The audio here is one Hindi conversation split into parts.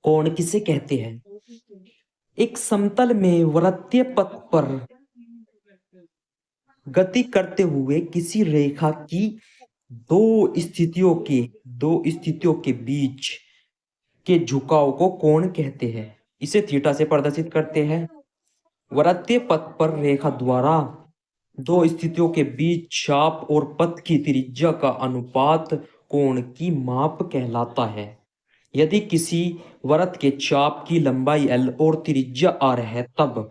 कोण किसे कहते हैं? एक समतल में वृत्तीय पथ पर गति करते हुए किसी रेखा की दो स्थितियों के बीच के झुकाव को कोण कहते हैं। इसे थीटा से प्रदर्शित करते हैं। वृत्तीय पथ पर रेखा द्वारा दो स्थितियों के बीच चाप और पथ की त्रिज्या का अनुपात कोण की माप कहलाता है। यदि किसी वृत्त के चाप की लंबाई l और त्रिज्या r है, तब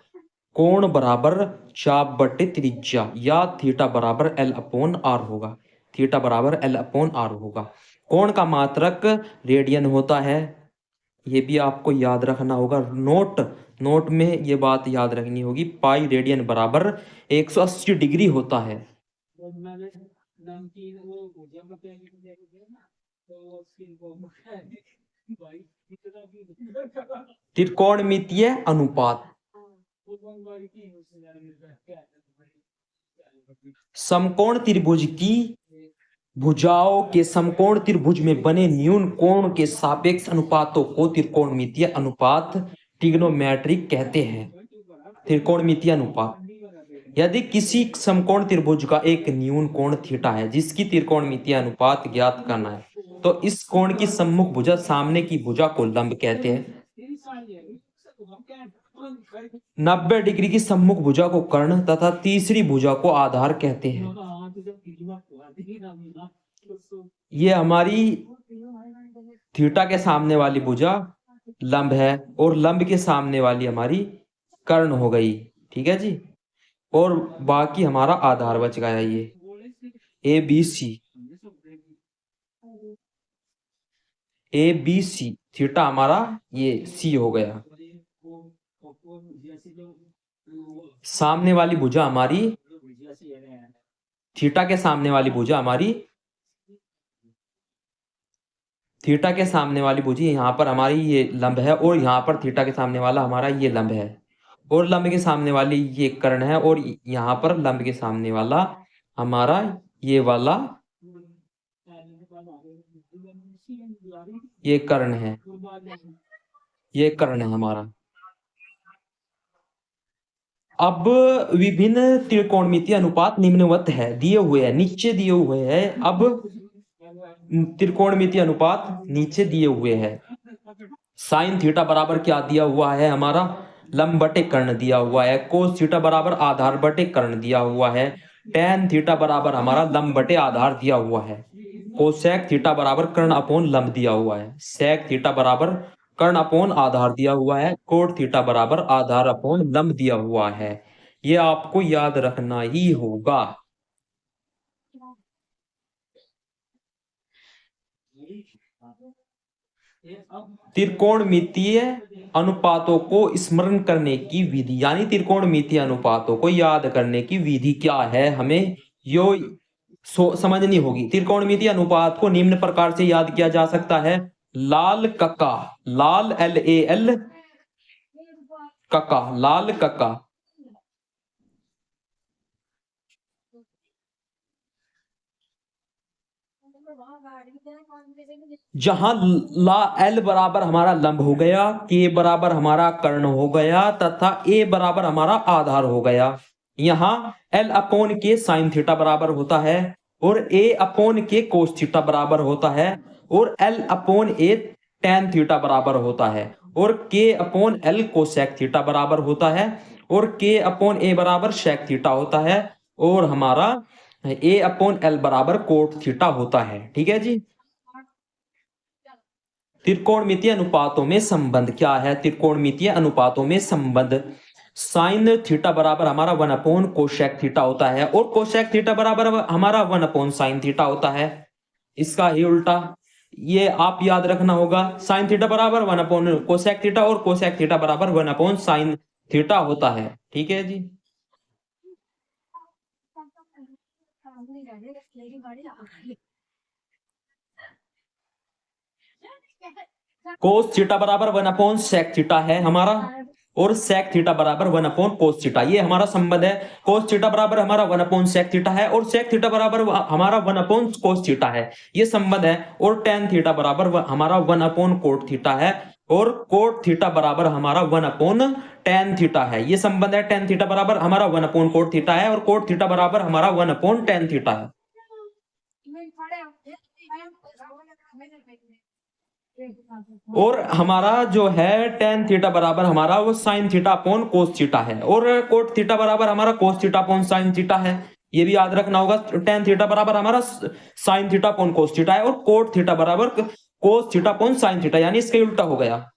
कोण बराबर चाप बटे त्रिज्या या थीटा बराबर l अपॉन r होगा। थीटा बराबर l अपॉन r होगा। कोण का मात्रक रेडियन होता है। ये भी आपको याद रखना होगा। नोट में ये बात याद रखनी होगी। पाई रेडियन बराबर 180 डिग्री होता है। त्रिकोणमितीय अनुपात। समकोण त्रिभुज की भुजाओं के समकोण त्रिभुज में बने न्यून कोण के सापेक्ष अनुपातों को त्रिकोणमितीय अनुपात ट्रिग्नोमेट्रिक कहते हैं। त्रिकोणमितीय अनुपात। यदि किसी समकोण त्रिभुज का एक न्यून कोण थीटा है जिसकी त्रिकोणमितीय अनुपात ज्ञात करना है, तो इस कोण की सम्मुख भुजा सामने की भुजा को लंब कहते हैं। 90 डिग्री की सम्मुख भुजा को कर्ण तथा तीसरी भुजा को आधार कहते हैं। ये हमारी थीटा के सामने वाली भुजा लंब है और लंब के सामने वाली हमारी कर्ण हो गई। ठीक है जी। और बाकी हमारा आधार बच गया। ये ए बी सी थीटा हमारा ये सी हो गया। सामने वाली भुजा हमारी थीटा के सामने वाली भुजा हमारी थीटा के सामने वाली भुजा यहाँ पर हमारी ये लंब है और यहाँ पर थीटा के सामने वाला हमारा ये लंब है और लंब के सामने वाली ये कर्ण है और यहाँ पर लंब के सामने वाला हमारा ये वाला ये कर्ण है। ये कर्ण है हमारा। अब विभिन्न त्रिकोणमितीय अनुपात निम्नवत है, दिए हुए हैं, नीचे दिए हुए हैं। अब त्रिकोणमितीय अनुपात नीचे दिए हुए हैं। साइन थीटा बराबर क्या दिया हुआ है हमारा? लंब बटे कर्ण दिया हुआ है। कोस थीटा बराबर आधार बटे कर्ण दिया हुआ है। टेन थीटा बराबर हमारा लंब बटे आधार दिया हुआ है। कोसेक थीटा बराबर कर्ण अपॉन लंब दिया हुआ है। सेक थीटा बराबर कर्ण अपॉन आधार दिया हुआ है। कोट थीटा बराबर आधार अपॉन लंब दिया हुआ है। ये आपको याद रखना ही होगा। त्रिकोणमितीय अनुपातों को स्मरण करने की विधि, यानी त्रिकोणमितीय अनुपातों को याद करने की विधि क्या है, हमें यो समझनी होगी। त्रिकोणमितीय अनुपात को निम्न प्रकार से याद किया जा सकता है। लाल कक्का, लाल LAL कक्का, लाल कक्का। जहां L बराबर हमारा लंब हो गया, K बराबर हमारा कर्ण हो गया तथा A बराबर हमारा आधार हो गया। यहाँ L upon K sine theta बराबर होता है और A upon K cos theta बराबर होता है और L upon A tan theta बराबर होता है और K upon L cosec theta बराबर होता है और K अपॉन A बराबर सेक थीटा होता है और हमारा A अपॉन L बराबर कोट थीटा होता है। ठीक है जी। त्रिकोणमितीय अनुपातों में संबंध क्या है? त्रिकोणमितीय अनुपातों में संबंध साइन थीटा बराबर हमारा 1 अपॉन कोसेक थीटा होता है और कोसेक थीटा बराबर हमारा 1 अपॉन साइन थीटा होता है। इसका ही उल्टा ये आप याद रखना होगा। साइन थीटा बराबर 1 अपॉन कोसेक थीटा और कोसेक थीटा बराबर 1 अपॉन साइन थीटा होता है। ठीक है जी। कोस थीटा बराबर 1 अपॉन सेक थीटा है हमारा और sec थीटा बराबर 1 अपॉन cos थीटा। ये हमारा संबंध है। cos थीटा बराबर हमारा 1 अपॉन sec थीटा है और sec थीटा बराबर हमारा 1 अपॉन cos थीटा है। ये संबंध है। और tan थीटा बराबर हमारा 1 अपॉन cot थीटा है और cot थीटा बराबर हमारा 1 अपॉन tan थीटा है। ये संबंध है। tan थीटा बराबर हमारा 1 अपॉन cot थीटा है और cot थीटा बराबर हमारा 1 अपॉन tan थीटा है। और हमारा जो है tan थीटा बराबर हमारा वो sin theta upon cos theta है और cot थीटा बराबर हमारा cos theta upon sin theta है। ये भी याद रखना होगा। tan थीटा बराबर हमारा sin theta upon cos theta है और cot थीटा बराबर cos theta upon sin theta, यानी इसके उल्टा हो गया।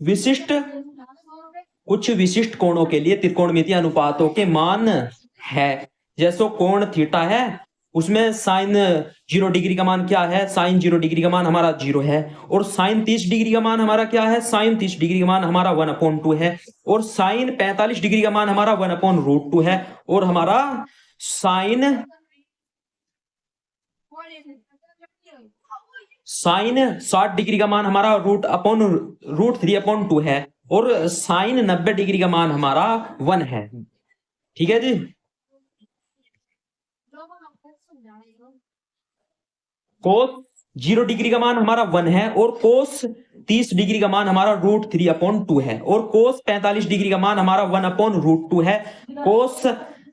विशिष्ट कुछ विशिष्ट कोणों के लिए त्रिकोणमितीय अनुपातों के मान है। जैसे कोण थीटा है, उसमें साइन 0 डिग्री का मान क्या है? साइन 0 डिग्री का मान हमारा 0 है। और साइन 30 डिग्री का मान हमारा क्या है? साइन 30 डिग्री का मान हमारा 1 अपॉन 2 है। और साइन 45 डिग्री का मान हमारा 1 अपॉन रूट 2 है। और हमारा साइन 60 डिग्री का मान हमारा रूट 3 अपॉन 2 है। और साइन 90 डिग्री का मान हमारा 1 है। ठीक है जी। कोस 0 डिग्री का मान हमारा 1 है और कोस 30 डिग्री का मान हमारा रूट 3 अपॉन 2 है। और कोस 45 डिग्री का मान हमारा 1 अपॉन रूट 2 है। कोस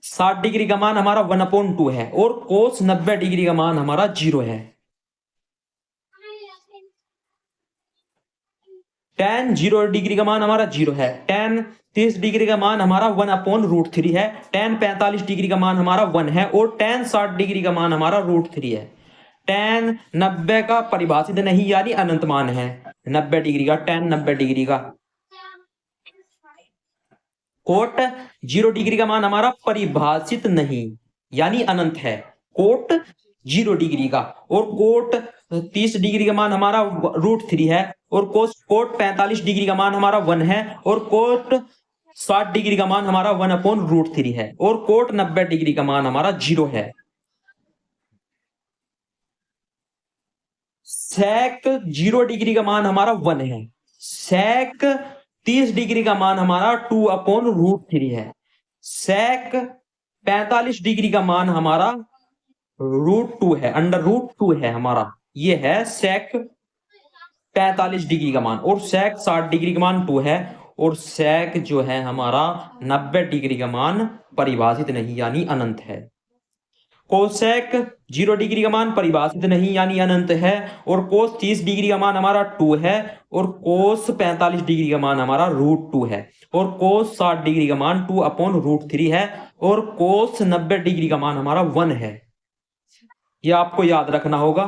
60 डिग्री का मान हमारा 1 अपॉन 2 है और कोस 90 डिग्री का मान हमारा 0 है। tan 0 डिग्री का मान हमारा 0 है। tan 30 डिग्री का मान हमारा 1 अपॉन रूट 3 है। tan 45 डिग्री का मान हमारा 1 है और tan 60 डिग्री का मान हमारा रूट 3 है। tan 90 का परिभाषित नहीं यानी अनंत मान है। 90 डिग्री का tan 90 डिग्री का। कोट 0 डिग्री का मान हमारा परिभाषित नहीं यानी अनंत है। कोट 0 डिग्री का। और कोट 30 डिग्री का मान हमारा रूट 3 है। और कोट 45 डिग्री का मान हमारा 1 है। और कोट 60 डिग्री का मान हमारा 1 अपॉन रूट 3 है। और कोट 90 डिग्री का मान हमारा 0 है। सेक 0 डिग्री का मान हमारा 1 है। सेक 30 डिग्री का मान हमारा 2 अपॉन रूट 3 है। सेक 45 डिग्री का मान हमारा रूट 2 है, अंडर रूट 2 है हमारा। ये है सेक 45 डिग्री का मान। और सेक 60 डिग्री का मान 2 है। और सेक जो है हमारा 90 डिग्री का मान परिभाषित नहीं यानी अनंत है। कोसेक 0 डिग्री का मान परिभाषित नहीं यानी अनंत है। और कोस 30 डिग्री का मान हमारा 2 है। और कोस 45 डिग्री का मान हमारा रूट 2 है। और कोस 60 डिग्री का मान 2 अपॉन रूट 3 है। और कोस 90 डिग्री का मान हमारा 1 है। यह आपको याद रखना होगा।